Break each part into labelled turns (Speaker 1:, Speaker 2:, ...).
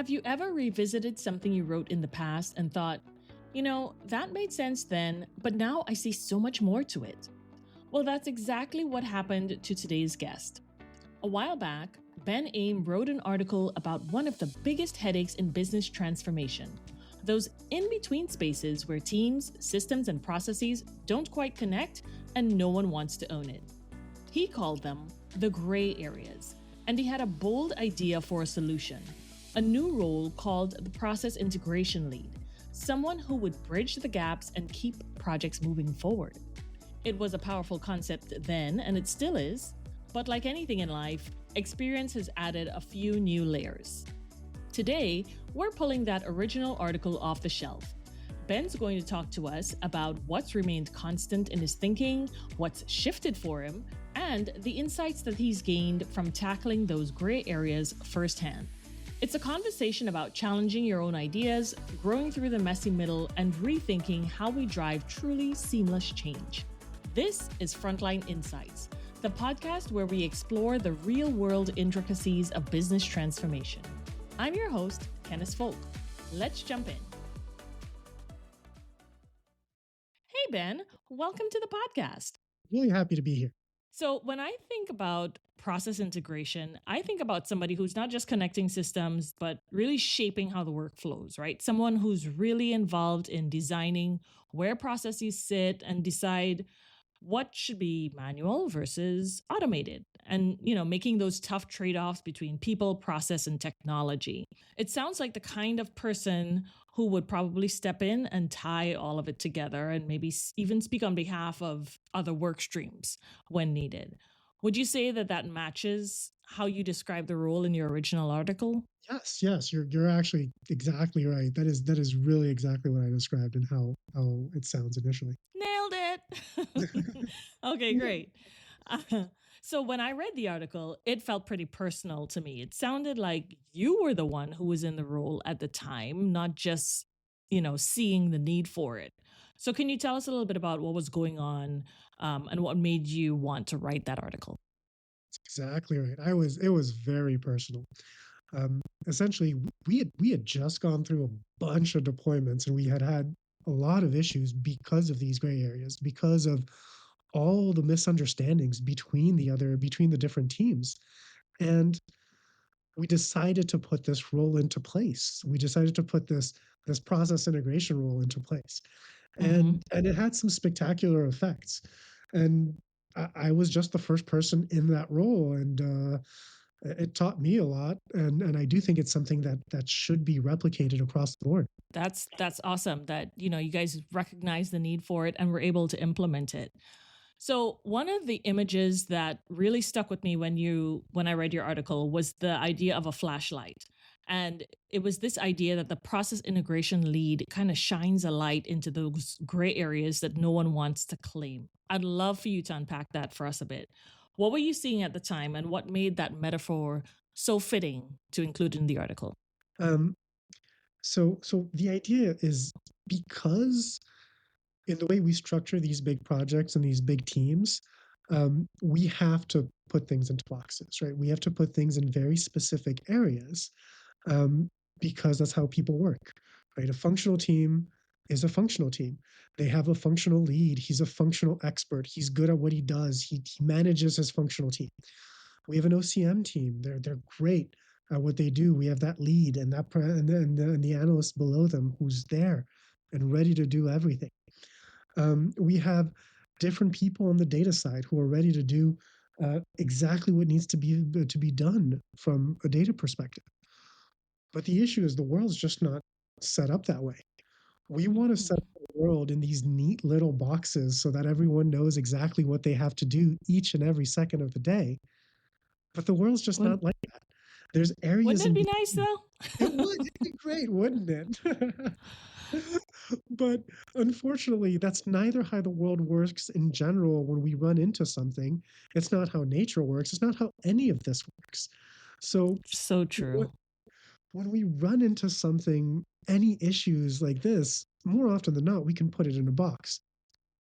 Speaker 1: Have you ever revisited something you wrote in the past and thought, that made sense then, but now I see so much more to it? Well, that's exactly what happened to today's guest. A while back, Ben Aim wrote an article about one of the biggest headaches in business transformation, those in between spaces where teams, systems, and processes don't quite connect and no one wants to own it. He called them the gray areas, and he had a bold idea for a solution: a new role called the process integration lead, someone who would bridge the gaps and keep projects moving forward. It was a powerful concept then, and it still is, but like anything in life, experience has added a few new layers. Today, we're pulling that original article off the shelf. Ben's going to talk to us about what's remained constant in his thinking, what's shifted for him, and the insights that he's gained from tackling those gray areas firsthand. It's a conversation about challenging your own ideas, growing through the messy middle, and rethinking how we drive truly seamless change. This is Frontline Insights, the podcast where we explore the real-world intricacies of business transformation. I'm your host, Kenneth Folk. Let's jump in. Hey, Ben, welcome to the podcast.
Speaker 2: Really happy to be here.
Speaker 1: So when I think about process integration, I think about somebody who's not just connecting systems, but really shaping how the work flows, right? Someone who's really involved in designing where processes sit and decide what should be manual versus automated, and making those tough trade-offs between people, process, and technology. It sounds like the kind of person who would probably step in and tie all of it together and maybe even speak on behalf of other work streams when needed. Would you say that matches how you describe the role in your original article?
Speaker 2: Yes, you're actually exactly right. That is really exactly what I described and how it sounds initially.
Speaker 1: Nailed it. Okay, great. So when I read the article, it felt pretty personal to me. It sounded like you were the one who was in the role at the time, not just, seeing the need for it. So can you tell us a little bit about what was going on and what made you want to write that article?
Speaker 2: Exactly right. It was very personal. Essentially, we had just gone through a bunch of deployments, and we had a lot of issues because of these gray areas, because of all the misunderstandings between the different teams. And we decided to put this role into place. We decided to put this process integration role into place. And it had some spectacular effects. And I was just the first person in that role, and it taught me a lot. And I do think it's something that should be replicated across the board.
Speaker 1: That's awesome that you guys recognize the need for it and were able to implement it. So one of the images that really stuck with me when I read your article was the idea of a flashlight. And it was this idea that the process integration lead kind of shines a light into those gray areas that no one wants to claim. I'd love for you to unpack that for us a bit. What were you seeing at the time, and what made that metaphor so fitting to include in the article?
Speaker 2: Um, so the idea is, because in the way we structure these big projects and these big teams, we have to put things into boxes, right? We have to put things in very specific areas, because that's how people work, right? A functional team is a functional team. They have a functional lead. He's a functional expert. He's good at what he does. He manages his functional team. We have an OCM team. They're great at what they do. We have that lead and and the analyst below them who's there and ready to do everything. We have different people on the data side who are ready to do exactly what needs to be done from a data perspective. But the issue is the world's just not set up that way. We want to set up the world in these neat little boxes so that everyone knows exactly what they have to do each and every second of the day. But the world's just not like that. There's areas.
Speaker 1: Wouldn't it be nice though?
Speaker 2: It would. It'd be great, wouldn't it? But unfortunately, that's neither how the world works in general when we run into something. It's not how nature works. It's not how any of this works. So
Speaker 1: True.
Speaker 2: When we run into something, any issues like this, more often than not, we can put it in a box.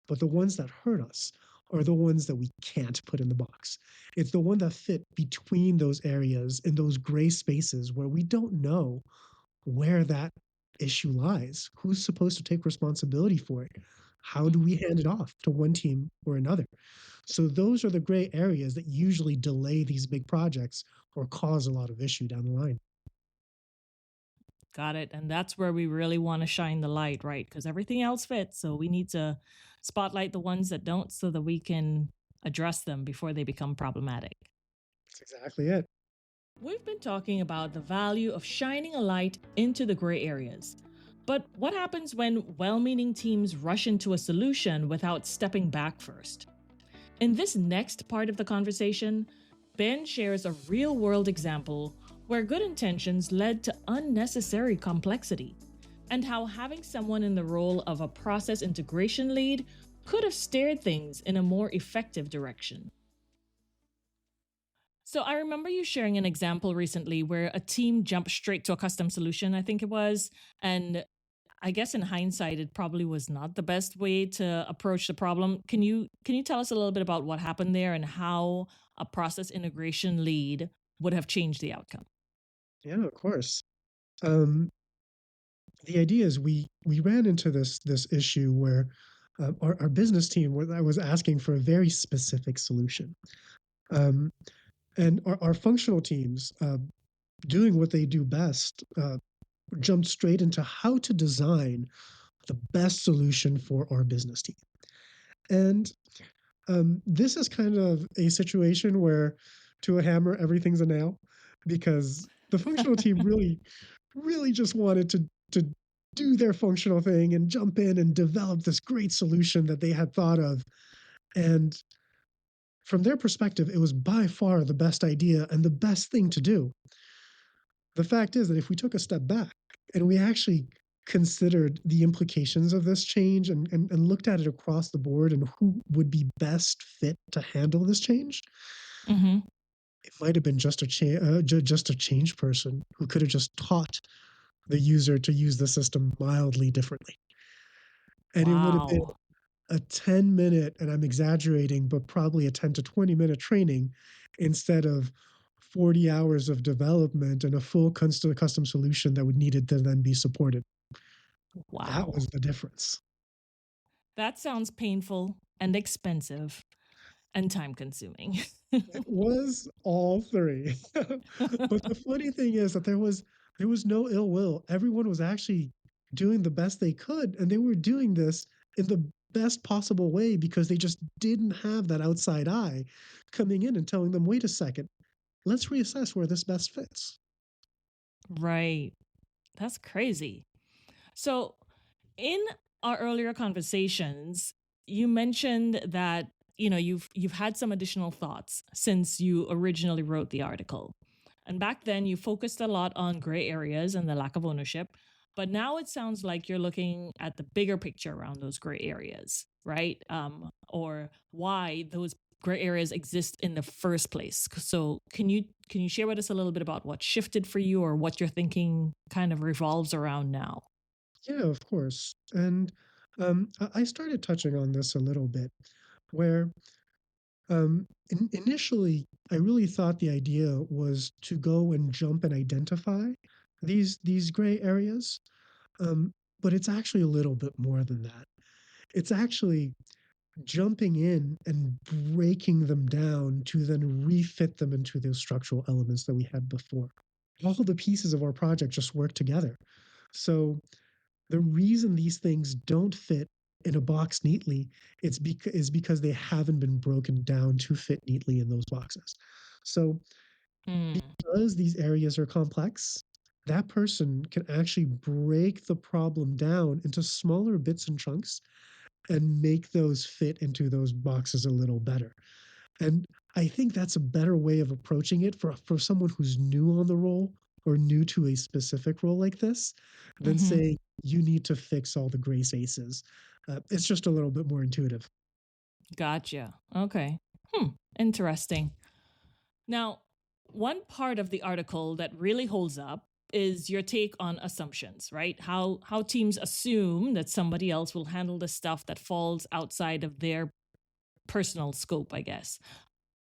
Speaker 2: But the ones that hurt us are the ones that we can't put in the box. It's the one that fit between those areas in those gray spaces where we don't know where that issue lies. Who's supposed to take responsibility for it? How do
Speaker 1: Mm.
Speaker 2: we hand it off to one team or another? So those are the gray areas that usually delay these big projects or cause a lot of issue down the line.
Speaker 1: Got it. And that's where we really want to shine the light, right? Because everything else fits. So we need to spotlight the ones that don't so that we can address them before they become problematic.
Speaker 2: That's exactly it.
Speaker 1: We've been talking about the value of shining a light into the gray areas. But what happens when well meaning teams rush into a solution without stepping back first? In this next part of the conversation, Ben shares a real world example where good intentions led to unnecessary complexity, and how having someone in the role of a process integration lead could have steered things in a more effective direction. So I remember you sharing an example recently where a team jumped straight to a custom solution, I think it was, and I guess in hindsight it probably was not the best way to approach the problem. Can you tell us a little bit about what happened there and how a process integration lead would have changed the outcome?
Speaker 2: Yeah, of course. Um, the idea is we ran into this issue where our business team was asking for a very specific solution, um, and our functional teams, doing what they do best, jumped straight into how to design the best solution for our business team. And this is kind of a situation where, to a hammer, everything's a nail, because the functional team really just wanted to do their functional thing and jump in and develop this great solution that they had thought of. And from their perspective, it was by far the best idea and the best thing to do. The fact is that if we took a step back and we actually considered the implications of this change and looked at it across the board and who would be best fit to handle this change,
Speaker 1: Hmm.
Speaker 2: it might have been just a change person who could have just taught the user to use the system mildly differently. And it would have been
Speaker 1: Wow.
Speaker 2: a 10-minute, and I'm exaggerating, but probably a 10 to 20-minute training instead of 40 hours of development and a full custom solution that would needed to then be supported. That
Speaker 1: Wow.
Speaker 2: was the difference.
Speaker 1: That sounds painful and expensive and time consuming.
Speaker 2: It was all three. But the funny thing is that there was no ill will. Everyone was actually doing the best they could, and they were doing this in the best possible way because they just didn't have that outside eye coming in and telling them, "Wait a second, let's reassess where this best fits."
Speaker 1: Right. That's crazy. So, in our earlier conversations, you mentioned that you've had some additional thoughts since you originally wrote the article. And back then you focused a lot on gray areas and the lack of ownership, but now it sounds like you're looking at the bigger picture around those gray areas, right? Or why those gray areas exist in the first place. So, can you share with us a little bit about what shifted for you or what your thinking kind of revolves around now?
Speaker 2: Yeah, of course. And I started touching on this a little bit, where initially I really thought the idea was to go and jump and identify these gray areas, um, but it's actually a little bit more than that. It's actually jumping in and breaking them down to then refit them into those structural elements that we had before. All the pieces of our project just work together. So the reason these things don't fit in a box neatly is because they haven't been broken down to fit neatly in those boxes. So
Speaker 1: Hmm.
Speaker 2: because these areas are complex, that person can actually break the problem down into smaller bits and chunks and make those fit into those boxes a little better. And I think that's a better way of approaching it for someone who's new on the role or new to a specific role like this than
Speaker 1: Mm-hmm.
Speaker 2: saying you need to fix all the grace aces. It's just a little bit more intuitive.
Speaker 1: Gotcha. Okay. Interesting. Now, one part of the article that really holds up is your take on assumptions, right? How teams assume that somebody else will handle the stuff that falls outside of their personal scope, I guess.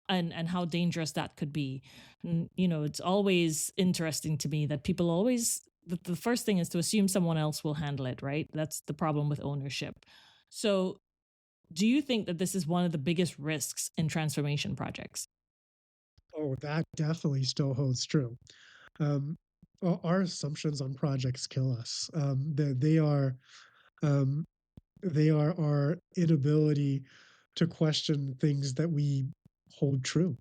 Speaker 1: And how dangerous that could be. And, it's always interesting to me that people always the first thing is to assume someone else will handle it, right? That's the problem with ownership. So, do you think that this is one of the biggest risks in transformation projects?
Speaker 2: Oh, that definitely still holds true. Um, our assumptions on projects kill us. Um, they are our inability to question things that we hold true.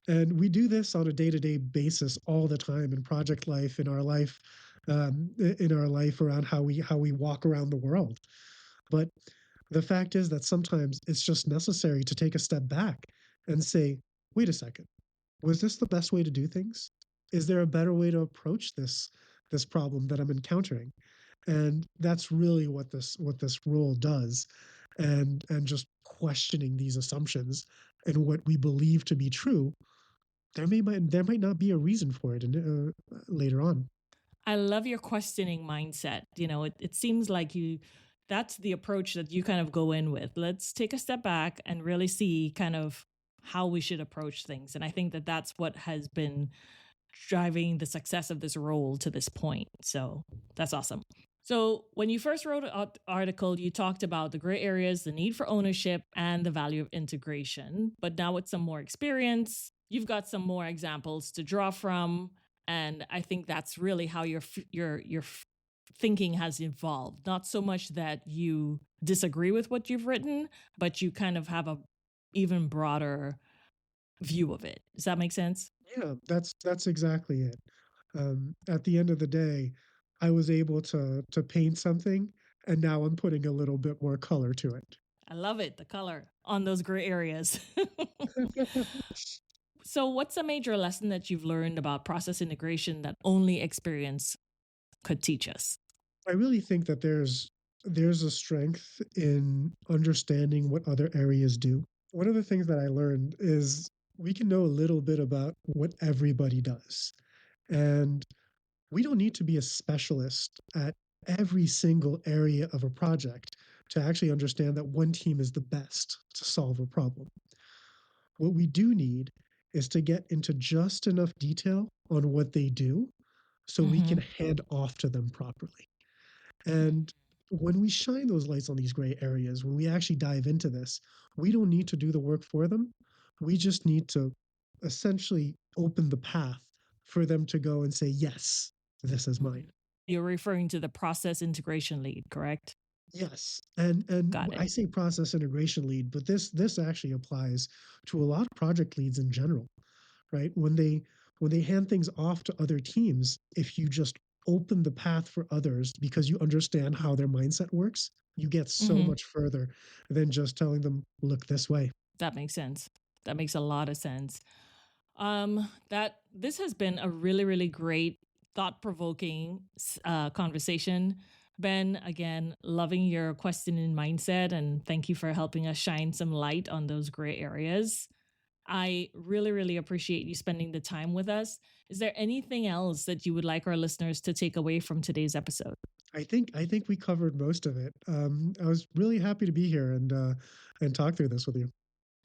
Speaker 2: And we do this on a day-to-day basis all the time in project life, in our life around how we walk around the world. But the fact is that sometimes it's just necessary to take a step back and say, wait a second, was this the best way to do things? Is there a better way to approach this problem that I'm encountering? And that's really what this role does, and just questioning these assumptions and what we believe to be true. There might not be a reason for it later on.
Speaker 1: I love your questioning mindset. It seems like that's the approach that you kind of go in with. Let's take a step back and really see kind of how we should approach things. And I think that that's what has been driving the success of this role to this point. So that's awesome. So, when you first wrote an article, you talked about the gray areas, the need for ownership, and the value of integration. But now, with some more experience, you've got some more examples to draw from, and I think that's really how your thinking has evolved. Not so much that you disagree with what you've written, but you kind of have a even broader view of it. Does that make sense?
Speaker 2: Yeah, that's exactly it. At the end of the day, I was able to paint something, and now I'm putting a little bit more color to it.
Speaker 1: I love it, the color on those gray areas. So, what's a major lesson that you've learned about process integration that only experience could teach us?
Speaker 2: I really think that there's a strength in understanding what other areas do. One of the things that I learned is we can know a little bit about what everybody does. And we don't need to be a specialist at every single area of a project to actually understand that one team is the best to solve a problem. What we do need is to get into just enough detail on what they do so we can
Speaker 1: Mm-hmm.
Speaker 2: hand off to them properly. And when we shine those lights on these gray areas, when we actually dive into this, we don't need to do the work for them. We just need to essentially open the path for them to go and say, yes, this is
Speaker 1: Mm-hmm.
Speaker 2: mine.
Speaker 1: You're referring to the process integration lead, correct?
Speaker 2: Yes, and
Speaker 1: Got it.
Speaker 2: I say process integration lead, but this actually applies to a lot of project leads in general, right? When they hand things off to other teams, if you just open the path for others because you understand how their mindset works, you get so
Speaker 1: Mm-hmm.
Speaker 2: much further than just telling them, look this way.
Speaker 1: That makes sense. That makes a lot of sense. That this has been a really, really great, thought provoking conversation. Ben, again, loving your questioning mindset, and thank you for helping us shine some light on those gray areas. I really, really appreciate you spending the time with us. Is there anything else that you would like our listeners to take away from today's episode?
Speaker 2: I think we covered most of it. I was really happy to be here and talk through this with you.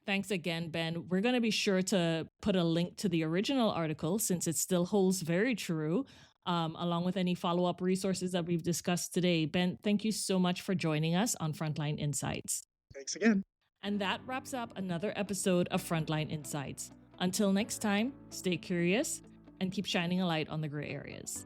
Speaker 1: Thanks again, Ben. We're going to be sure to put a link to the original article since it still holds very true, along with any follow up resources that we've discussed today. Ben, thank you so much for joining us on Frontline Insights.
Speaker 2: Thanks again.
Speaker 1: And that wraps up another episode of Frontline Insights. Until next time, stay curious and keep shining a light on the gray areas.